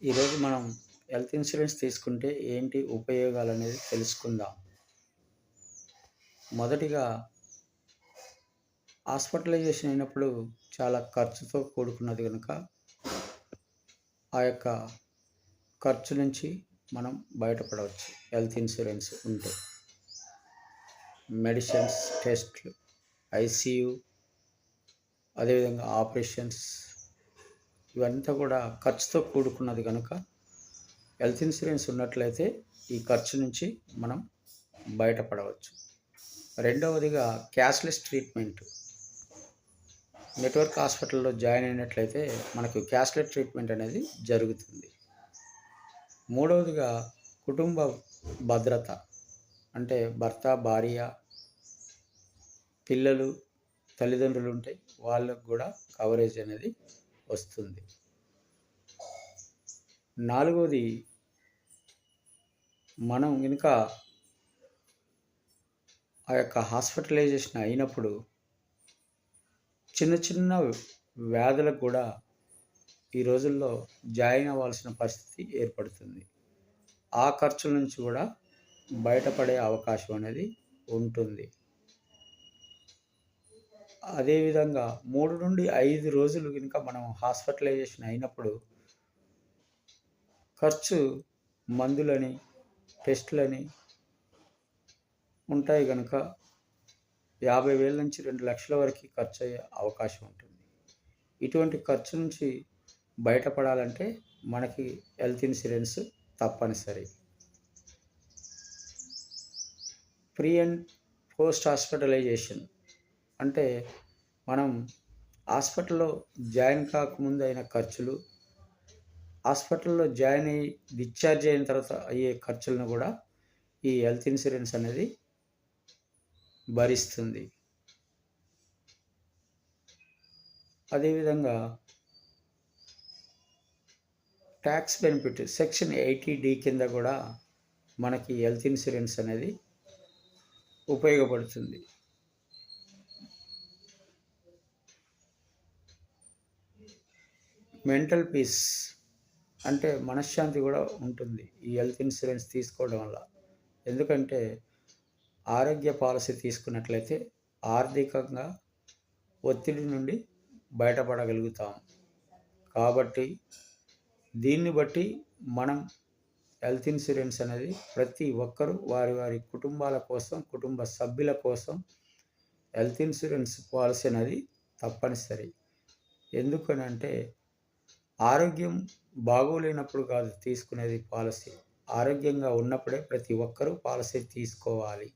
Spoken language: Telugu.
ఈరోజు మనం హెల్త్ ఇన్సూరెన్స్ తీసుకుంటే ఏంటి ఉపయోగాలు అనేది తెలుసుకుందాం. మొదటిగా హాస్పిటలైజేషన్ అయినప్పుడు చాలా ఖర్చుతో కూడుకున్నది కనుక ఆ యొక్క ఖర్చు నుంచి మనం బయటపడవచ్చు. హెల్త్ ఇన్సూరెన్స్ ఉంటే మెడిసిన్స్, టెస్ట్లు, ఐసీయూ, అదేవిధంగా ఆపరేషన్స్ ఇవంతా కూడా ఖర్చుతో కూడుకున్నది కనుక హెల్త్ ఇన్సూరెన్స్ ఉన్నట్లయితే ఈ ఖర్చు నుంచి మనం బయటపడవచ్చు. రెండవదిగా క్యాష్లెస్ ట్రీట్మెంట్. నెట్వర్క్ హాస్పిటల్లో జాయిన్ అయినట్లయితే మనకు క్యాష్లెస్ ట్రీట్మెంట్ అనేది జరుగుతుంది. మూడవదిగా కుటుంబ భద్రత. అంటే భర్త, భార్య, పిల్లలు, తల్లిదండ్రులు ఉంటే వాళ్ళకు కూడా కవరేజ్ అనేది వస్తుంది. నాలుగవది, మనం ఇంకా ఆ యొక్క హాస్పిటలైజేషన్ అయినప్పుడు చిన్న చిన్న వ్యాధులకు కూడా ఈ రోజుల్లో జాయిన్ అవ్వాల్సిన పరిస్థితి ఏర్పడుతుంది. ఆ ఖర్చుల నుంచి కూడా బయటపడే అవకాశం అనేది ఉంటుంది. అదేవిధంగా 3 నుండి 5 రోజులు కనుక మనం హాస్పిటలైజేషన్ అయినప్పుడు ఖర్చు మందులని, టెస్టులని ఉంటాయి కనుక 50,000 నుంచి 2,00,000 వరకు ఖర్చు అయ్యే అవకాశం ఉంటుంది. ఇటువంటి ఖర్చు నుంచి బయటపడాలంటే మనకి హెల్త్ ఇన్సూరెన్స్ తప్పనిసరి. ప్రీ అండ్ పోస్ట్ హాస్పిటలైజేషన్ అంటే మనం హాస్పిటల్లో జాయిన్ కాకముందు అయిన ఖర్చులు, హాస్పిటల్లో జాయిన్ అయ్యి డిశ్చార్జ్ అయిన తర్వాత అయ్యే ఖర్చులను కూడా ఈ హెల్త్ ఇన్సూరెన్స్ అనేది భరిస్తుంది. అదేవిధంగా ట్యాక్స్ బెనిఫిట్ సెక్షన్ 80D కింద కూడా మనకి హెల్త్ ఇన్సూరెన్స్ అనేది ఉపయోగపడుతుంది. మెంటల్ పీస్ అంటే మనశ్శాంతి కూడా ఉంటుంది ఈ హెల్త్ ఇన్సూరెన్స్ తీసుకోవడం వల్ల. ఎందుకంటే ఆరోగ్య పాలసీ తీసుకున్నట్లయితే ఆర్థికంగా ఒత్తిడి నుండి బయటపడగలుగుతాం. కాబట్టి దీన్ని బట్టి మనం హెల్త్ ఇన్సూరెన్స్ అనేది ప్రతి ఒక్కరూ వారి వారి కుటుంబాల కోసం, కుటుంబ సభ్యుల కోసం హెల్త్ ఇన్సూరెన్స్ పాలసీ అనేది తప్పనిసరి. ఎందుకనంటే ఆరోగ్యం బాగోలేనప్పుడు కాదు తీసుకునేది పాలసీ. ఆరోగ్యంగా ఉన్నప్పుడే ప్రతి ఒక్కరూ పాలసీ తీసుకోవాలి.